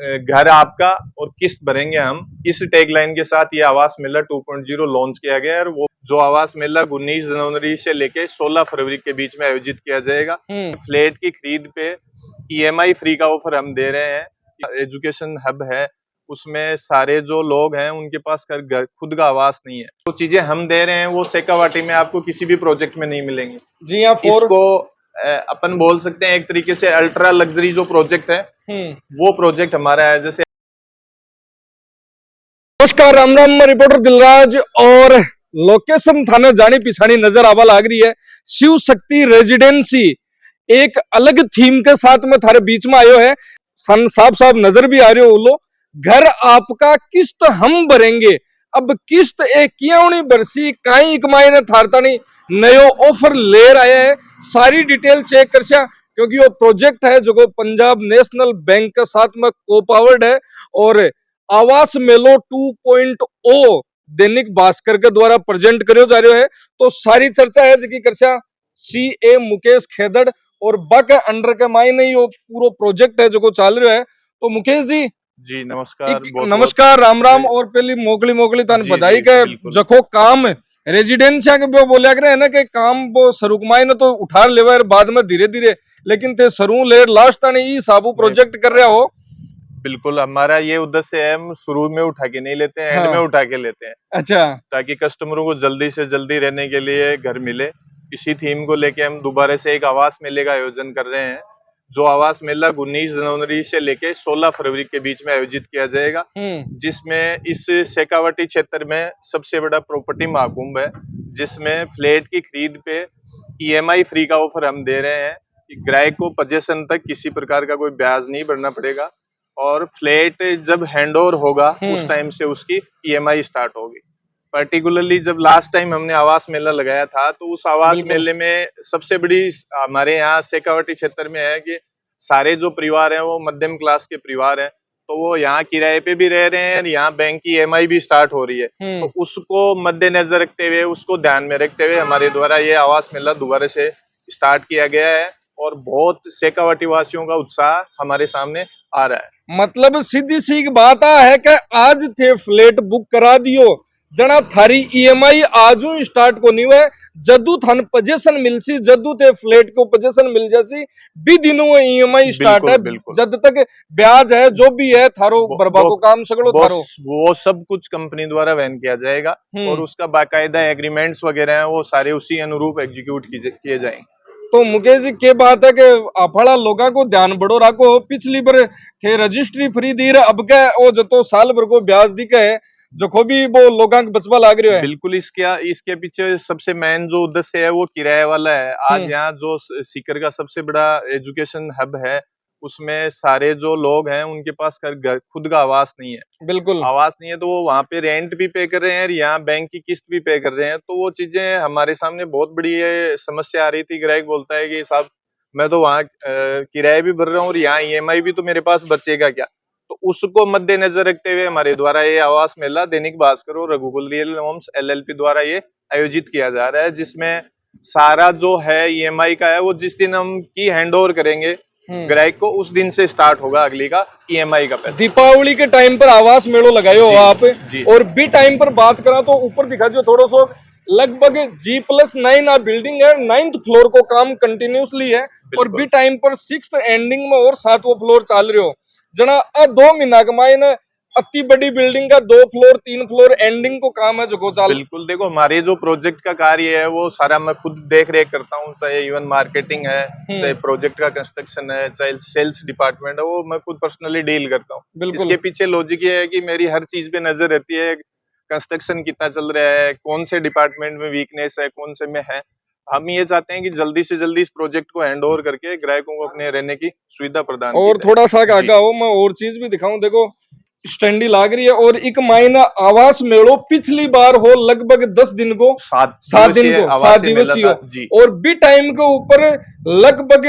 घर आपका और किस्त भरेंगे हम, इस टैगलाइन के साथ ये आवास मेला 2.0 लॉन्च किया गया है। और वो जो आवास मेला 19 जनवरी से लेके 16 फरवरी के बीच में आयोजित किया जाएगा। फ्लैट की खरीद पे EMI फ्री का ऑफर हम दे रहे हैं। एजुकेशन हब है, उसमें सारे जो लोग हैं उनके पास खुद का आवास नहीं है, तो चीजें हम दे रहे हैं वो शेखावाटी में आपको किसी भी प्रोजेक्ट में नहीं मिलेंगी। जी हाँ, इसको अपन बोल सकते हैं एक तरीके से अल्ट्रा लग्जरी जो प्रोजेक्ट है वो प्रोजेक्ट हमारा है। जैसे नमस्कार, राम राम, रिपोर्टर दिलराज और लोकेशन थाने जानी पिछानी नजर आवा लाग रही है। शिव शक्ति रेजिडेंसी एक अलग थीम के साथ में थारे बीच में आयो है। सन साहब साहब नजर भी आ रहे हो। लो घर आपका, किस्त हम भरेंगे। अब किस्त एक क्यों बरसी काई कमाई ने थारतानी नयो ऑफर ले रहे हैं। सारी डिटेल चेक कर क्योंकि वो प्रोजेक्ट है जो पंजाब नेशनल बैंक के साथ में कोपावर्ड है। और आवास मेलो 2.0 दैनिक भास्कर के द्वारा प्रेजेंट करो जा रहे है। तो सारी चर्चा है जी करछा CA मुकेश खेदड़ और बाके अंडर के माई नहीं वो पूरा प्रोजेक्ट है जो चाल रहा है। तो मुकेश जी नमस्कार, नमस्कार, राम राम। और पहली मोकली तान बधाई के जखो काम रेजिडेंसिया के वो बोलिया करे है ना कि काम वो सरुकमाई ने तो उठा लेवा बाद में धीरे धीरे, लेकिन ते सरू ले लास्ट ताने ई साबू प्रोजेक्ट कर रहा हो। बिल्कुल, हमारा ये उद्देश्य है, हम शुरू में उठा के नहीं लेते हैं, एंड में उठा के लेते हैं। अच्छा, ताकि कस्टमरों को जल्दी से जल्दी रहने के लिए घर मिले। इसी थीम को लेके हम दोबारा से एक आवास मेले का आयोजन कर रहे हैं। जो आवास मेला 19 जनवरी से लेके 16 फरवरी के बीच में आयोजित किया जाएगा, जिसमें इस शेखावाटी क्षेत्र में सबसे बड़ा प्रॉपर्टी महाकुंभ है, जिसमें फ्लैट की खरीद पे EMI फ्री का ऑफर हम दे रहे हैं। ग्राहक को पोजेशन तक किसी प्रकार का कोई ब्याज नहीं भरना पड़ेगा और फ्लैट जब हैंडओवर होगा उस टाइम से उसकी EMI स्टार्ट होगी। पर्टिकुलरली जब लास्ट टाइम हमने आवास मेला लगाया था तो उस आवास मेले में सबसे बड़ी हमारे यहाँ शेखावाटी क्षेत्र में है कि सारे जो परिवार हैं वो मध्यम क्लास के परिवार हैं, तो वो यहाँ किराए पे भी रह रहे हैं, यहाँ बैंक की EMI भी स्टार्ट हो रही है। तो उसको मद्देनजर रखते हुए, उसको ध्यान में रखते हुए हमारे द्वारा ये आवास मेला दोबारा से स्टार्ट किया गया है और बहुत शेखावाटी वासियों का उत्साह हमारे सामने आ रहा है। मतलब सीधी सी बात है कि आज थे फ्लैट बुक करा दियो जना थारी EMI आजू स्टार्ट को नहीं हुआ, जदू थान पोजीशन मिलसी, जदू ते फ्लैट को पोजीशन मिल जासी भी दिनों EMI स्टार्ट है। जब तक ब्याज है जो भी है थारो बर्बा को काम सगड़ो थारो वो सब कुछ कंपनी द्वारा वहन किया जाएगा और उसका बाकायदा एग्रीमेंट्स वगैरह है वो सारे उसी अनुरूप एग्जीक्यूट किए जाएंगे। तो मुकेश जी के बात है कि अफड़ा लोगा को ध्यान बड़ो राखो। पिछली बार थे रजिस्ट्री फ्री दी रहा, अब क्या वो जो साल भर को ब्याज दी है जो को भी वो लोगों के बचवा लाग रहा है। बिल्कुल, इसके पीछे सबसे मेन जो उद्देश्य है वो किराए वाला है। आज यहाँ जो सीकर का सबसे बड़ा एजुकेशन हब है उसमें सारे जो लोग हैं उनके पास खुद का आवास नहीं है। बिल्कुल, आवास नहीं है तो वो वहाँ पे रेंट भी पे कर रहे हैं और यहाँ बैंक की किस्त भी पे कर रहे हैं। तो वो चीजें हमारे सामने बहुत बड़ी समस्या आ रही थी। ग्राहक बोलता है कि साहब मैं तो वहाँ किराया भी भर रहा हूँ और यहाँ EMI भी, तो मेरे पास बचेगा क्या। तो उसको मद्देनजर रखते हुए हमारे द्वारा ये आवास मेला दैनिक भास्कर और रघुकुल रियल होम्स LLP द्वारा ये आयोजित किया जा रहा है, जिसमें सारा जो है EMI का है वो जिस दिन हम की हैंडओवर करेंगे ग्राहक को उस दिन से स्टार्ट होगा अगली का EMI का पैसा। दीपावली के टाइम पर आवास मेलो लगायो आप और बी टाइम पर बात करा तो ऊपर दिखा जो थोड़ा सा लगभग G+9 बिल्डिंग है, 9th फ्लोर को काम कंटिन्यूसली है और बी टाइम पर 6th एंडिंग में और 7वां फ्लोर चाल रहे हो जना 2 महीना कमाए ना। अति बड़ी बिल्डिंग का 2 फ्लोर 3 फ्लोर एंडिंग को काम है जो चाल। बिल्कुल, देखो हमारे जो प्रोजेक्ट का कार्य है वो सारा मैं खुद देख रेख करता हूँ, चाहे इवन मार्केटिंग है, चाहे प्रोजेक्ट का कंस्ट्रक्शन है, चाहे सेल्स डिपार्टमेंट है, वो मैं खुद पर्सनली डील करता हूँ। इसके पीछे लॉजिक ये है कि मेरी हर चीज पे नजर रहती है, कंस्ट्रक्शन कितना चल रहा है, कौन से डिपार्टमेंट में वीकनेस है, कौन से में है। हम ये चाहते हैं कि जल्दी से जल्दी इस प्रोजेक्ट को हैंडओवर करके ग्राहकों को अपने रहने की सुविधा प्रदान और थोड़ा सा आगे हो, मैं और चीज भी दिखाऊं। देखो स्टैंडी लाग रही है और एक महीना आवास मेलो पिछली बार हो लगभग 10 दिन को 7 दिवसीय और बी टाइम के ऊपर लगभग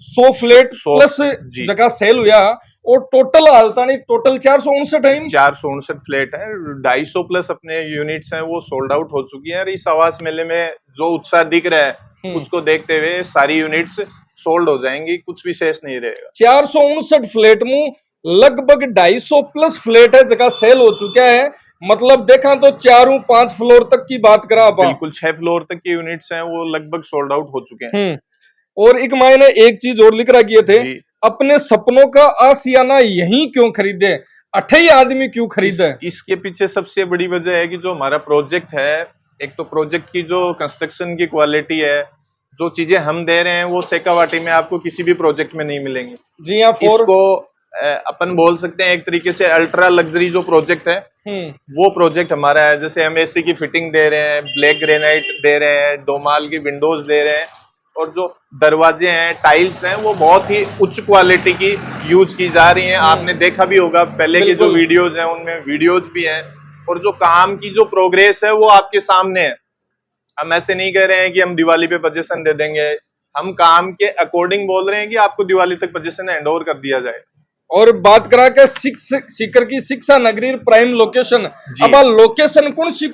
100 फ्लैट प्लस जगह सेल हुआ और टोटल हालता नहीं, टोटल 459 फ्लैट है। 250 प्लस अपने यूनिट्स हैं वो सोल्ड आउट हो चुकी हैं। इस आवास मेले में जो उत्साह दिख रहा है उसको देखते हुए सारी यूनिट्स सोल्ड हो जाएंगी, कुछ भी शेष नहीं रहेगा। 459 फ्लैट में लगभग 250 प्लस फ्लैट है जगह सेल हो चुका है। मतलब देखा तो 4-5 फ्लोर तक की बात करा आप। बिल्कुल 6 फ्लोर तक के यूनिट्स हैं वो लगभग सोल्ड आउट हो चुके हैं। और एक मायने एक चीज और लिख रहा किए थे, जी। अपने सपनों का आशियाना यहीं क्यों खरीदे, 28 आदमी क्यों खरीदे? इसके पीछे सबसे बड़ी वजह है कि जो हमारा प्रोजेक्ट है, एक तो प्रोजेक्ट की जो कंस्ट्रक्शन की क्वालिटी है, जो चीजें हम दे रहे हैं वो शेखावाटी में आपको किसी भी प्रोजेक्ट में नहीं मिलेंगी। जी हाँ। इसको अपन बोल सकते हैं एक तरीके से अल्ट्रा लग्जरी जो प्रोजेक्ट है वो प्रोजेक्ट हमारा है। जैसे हम एसी की फिटिंग दे रहे हैं, ब्लैक ग्रेनाइट दे रहे हैं, डोमाल की विंडोज दे रहे हैं, और जो दरवाजे हैं, टाइल्स हैं, वो बहुत ही उच्च क्वालिटी की यूज की जा रही हैं। आपने देखा भी होगा पहले के जो वीडियोज हैं उनमें वीडियोज भी हैं, और जो काम की जो प्रोग्रेस है वो आपके सामने है। हम ऐसे नहीं कह रहे हैं कि हम दिवाली पे पोजीशन दे देंगे, हम काम के अकॉर्डिंग बोल रहे हैं कि आपको दिवाली तक पोजीशन हैंड ओवर कर दिया जाए। और बात करा के सीकर की शिक्षा नगरी प्राइम लोकेशन, अब लोकेशन कौन सी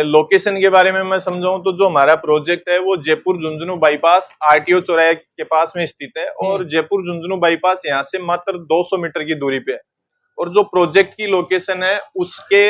लोकेशन के बारे में मैं समझाऊं तो जो हमारा प्रोजेक्ट है वो जयपुर झुंझुनू बाईपास आरटीओ चौराहे के पास में स्थित है, और जयपुर झुंझुनू बाईपास यहाँ से मात्र 200 मीटर की दूरी पे है। और जो प्रोजेक्ट की लोकेशन है उसके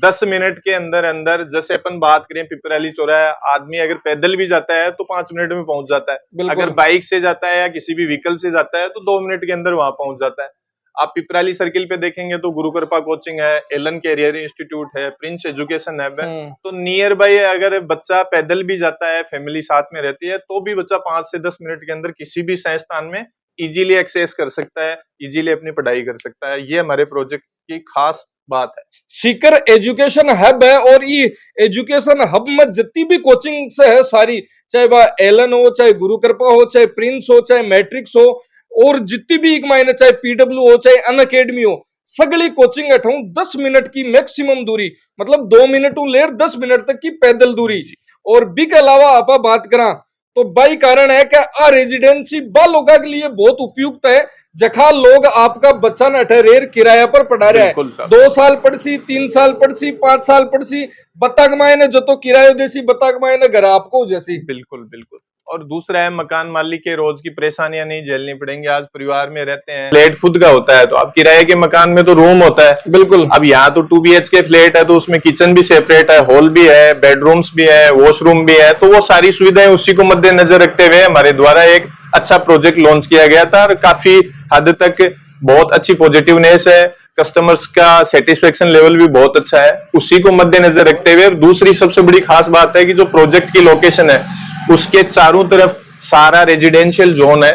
10 मिनट के अंदर अंदर, जैसे अपन बात करें पिपराली चौराहा, आदमी अगर पैदल भी जाता है तो 5 मिनट में पहुंच जाता है, अगर बाइक से जाता है या किसी भी व्हीकल से जाता है तो 2 मिनट के अंदर वहां पहुंच जाता है। आप पिपराली सर्किल पे देखेंगे तो गुरु कृपा कोचिंग है, एलन कैरियर इंस्टीट्यूट है, प्रिंस एजुकेशन हब है। तो नियर बाय अगर बच्चा पैदल भी जाता है, फैमिली साथ में रहती है, तो भी बच्चा 5 से 10 मिनट के अंदर किसी भी संस्थान में इजीली एक्सेस कर सकता है, इजीली अपनी पढ़ाई कर सकता है। ये हमारे प्रोजेक्ट की खास बात है। सीकर एजुकेशन हब है, और ये एजुकेशन हब में जितनी भी कोचिंग से है सारी, चाहे वह एलन हो, चाहे गुरु कृपा हो, चाहे प्रिंस हो, चाहे मैट्रिक्स हो, और जितनी भी एक मायने चाहे पीडब्ल्यू हो, चाहे अन अकेडमी हो, सगली कोचिंग हटाऊ 10 मिनट की मैक्सिमम दूरी, मतलब 2 मिनट लेर 10 मिनट तक की पैदल दूरी। और बी के अलावा आप बात करा तो बाई कारण है कि आ रेजिडेंसी बा लोगों के लिए बहुत उपयुक्त है, जखा लोग आपका बच्चा नठरेर किराया पर पढ़ा रहा है, 2 साल पढ़सी, 3 साल पढ़सी, 5 साल पढ़सी, बत्ता कमाए ने जो तो किराया देसी, बत्ता कमाए ने घर आपको जैसी। बिल्कुल बिल्कुल। और दूसरा है मकान मालिक के रोज की परेशानियां नहीं झेलनी पड़ेंगी। आज परिवार में रहते हैं, फ्लैट खुद का होता है तो अब किराए के मकान में तो रूम होता है। बिल्कुल। अब यहाँ तो 2 BHK फ्लैट है तो उसमें किचन भी सेपरेट है, हॉल भी है, बेडरूम्स भी है, वॉशरूम भी है, तो वो सारी सुविधाएं उसी को मद्देनजर रखते हुए हमारे द्वारा एक अच्छा प्रोजेक्ट लॉन्च किया गया था, और काफी हद तक बहुत अच्छी पॉजिटिवनेस है, कस्टमर्स का सेटिस्फेक्शन लेवल भी बहुत अच्छा है। उसी को मद्देनजर रखते हुए दूसरी सबसे बड़ी खास बात है कि जो प्रोजेक्ट की लोकेशन है उसके चारों तरफ सारा रेजिडेंशियल जोन है,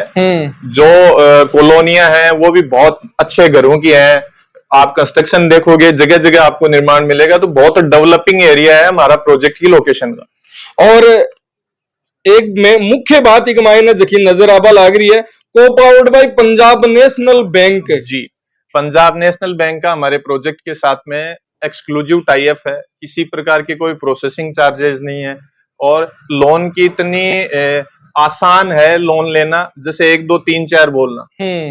जो कॉलोनियां हैं वो भी बहुत अच्छे घरों की हैं। आप कंस्ट्रक्शन देखोगे जगह जगह आपको निर्माण मिलेगा, तो बहुत डेवलपिंग एरिया है हमारा प्रोजेक्ट की लोकेशन का। और एक में मुख्य बात एक मायने जकी नजर आबा लाग रही है, को पावर्ड बाय पंजाब नेशनल बैंक। जी, पंजाब नेशनल बैंक का हमारे प्रोजेक्ट के साथ में एक्सक्लूसिव टाई अप है। किसी प्रकार के कोई प्रोसेसिंग चार्जेस नहीं है, और लोन की इतनी आसान है लोन लेना, जैसे 1 2 3 4 बोलना,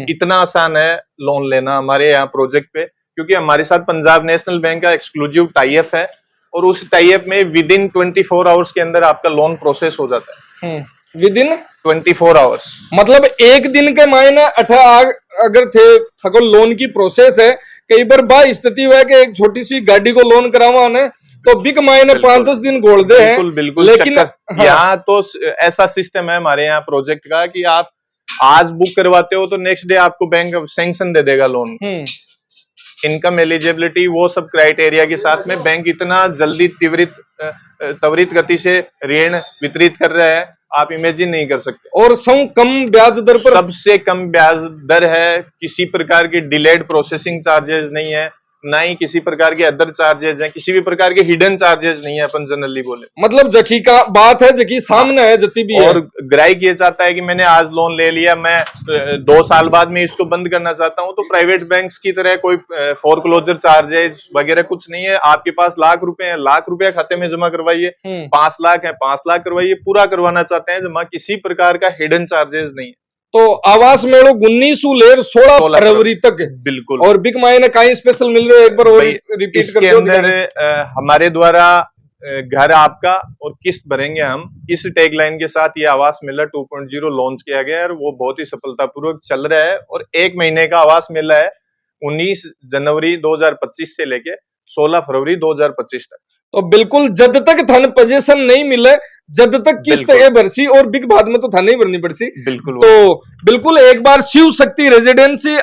इतना आसान है लोन लेना हमारे यहाँ प्रोजेक्ट पे, क्योंकि हमारे साथ पंजाब नेशनल बैंक का एक्सक्लूसिव टाई अप है, और उस टाई अप में विद इन 24 आवर्स के अंदर आपका लोन प्रोसेस हो जाता है। विद इन 24 आवर्स, मतलब एक दिन के मायने 18 अगर थे थको लोन की प्रोसेस है। कई बार बा स्थिति हुआ है कि एक छोटी सी गाड़ी को लोन करावा ने तो बिग मायने 5-10 दिन गोल दे हैं। बिल्कुल बिल्कुल। लेकिन यहाँ तो ऐसा सिस्टम है हमारे यहाँ प्रोजेक्ट का कि आप आज बुक करवाते हो तो नेक्स्ट डे आपको बैंक सैंक्शन दे देगा लोन। इनकम एलिजिबिलिटी वो सब क्राइटेरिया के साथ में बैंक इतना जल्दी त्वरित गति से ऋण वितरित कर रहा है, आप इमेजिन नहीं कर सकते। और कम ब्याज दर पर, सबसे कम ब्याज दर है, किसी प्रकार की डिलेड प्रोसेसिंग चार्जेस नहीं है, ना ही किसी प्रकार के अदर चार्जेस हैं, किसी भी प्रकार के हिडन चार्जेस नहीं है। अपन जनरली बोले मतलब जकी का बात है जकी सामने है जती भी और ग्राहक ये चाहता है कि मैंने आज लोन ले लिया, मैं 2 साल बाद में इसको बंद करना चाहता हूं, तो प्राइवेट बैंक्स की तरह कोई फोरक्लोजर चार्जेस वगैरह कुछ नहीं है। आपके पास लाख रुपए हैं, लाख रुपया खाते में जमा करवाइए, 5 लाख है 5 लाख करवाइए, पूरा करवाना चाहते हैं जमा, किसी प्रकार का हिडन चार्जेस नहीं है। तो आवास मेड़ो 19 लेर 16 फरवरी तक। बिल्कुल। और बिग मायने कहीं स्पेशल मिल रहे, एक बार और रिपीट इसके अंदर हमारे द्वारा घर आपका और किस्त भरेंगे हम, इस टैगलाइन के साथ ये आवास मेला 2.0 लॉन्च किया गया है और वो बहुत ही सफलतापूर्वक चल रहा है। और 1 महीने का आवास मेला है, 19 जनवरी 2025 से लेके 16 फरवरी 2025 तक। तो बिल्कुल जद तक थाने पोजीशन नहीं मिले, जद तक किस्त बिल्कुल। ए भरसी और बिग बाद में तो थाने ही भरनी पड़सी। बिल्कुल तो बिल्कुल एक बार शिव शक्ति रेजिडेंसी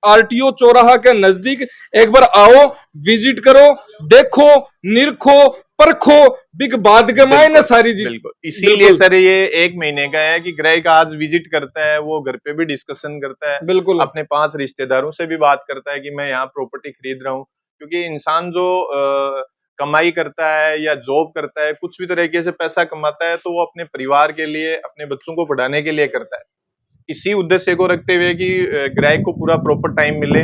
आरटीओ चौराहा के नजदीक एक बार आओ, विजिट करो, देखो, निरखो, परखो, बिग बाद के मायने सारी चीज। बिल्कुल, इसीलिए सर ये 1 महीने का है कि ग्राहक आज विजिट करता है, वो घर पे भी डिस्कशन करता है, बिल्कुल अपने 5 रिश्तेदारों से भी बात करता है कि मैं यहाँ प्रॉपर्टी खरीद रहा हूँ। क्योंकि इंसान जो कमाई करता है या जॉब करता है, कुछ भी तरीके से पैसा कमाता है, तो वो अपने परिवार के लिए, अपने बच्चों को पढ़ाने के लिए करता है। इसी उद्देश्य को रखते हुए कि ग्राहक को पूरा प्रॉपर टाइम मिले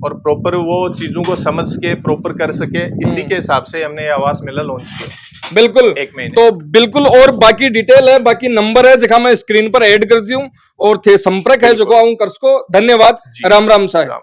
और प्रॉपर वो चीजों को समझ के प्रॉपर कर सके, इसी के हिसाब से हमने ये आवास मेला लॉन्च किया। बिल्कुल 1 महीने। तो बिल्कुल, और बाकी डिटेल है, बाकी नंबर है जगह मैं स्क्रीन पर ऐड कर दी हूँ और थे संपर्क है जो आऊं कर सको। धन्यवाद, राम राम साहब।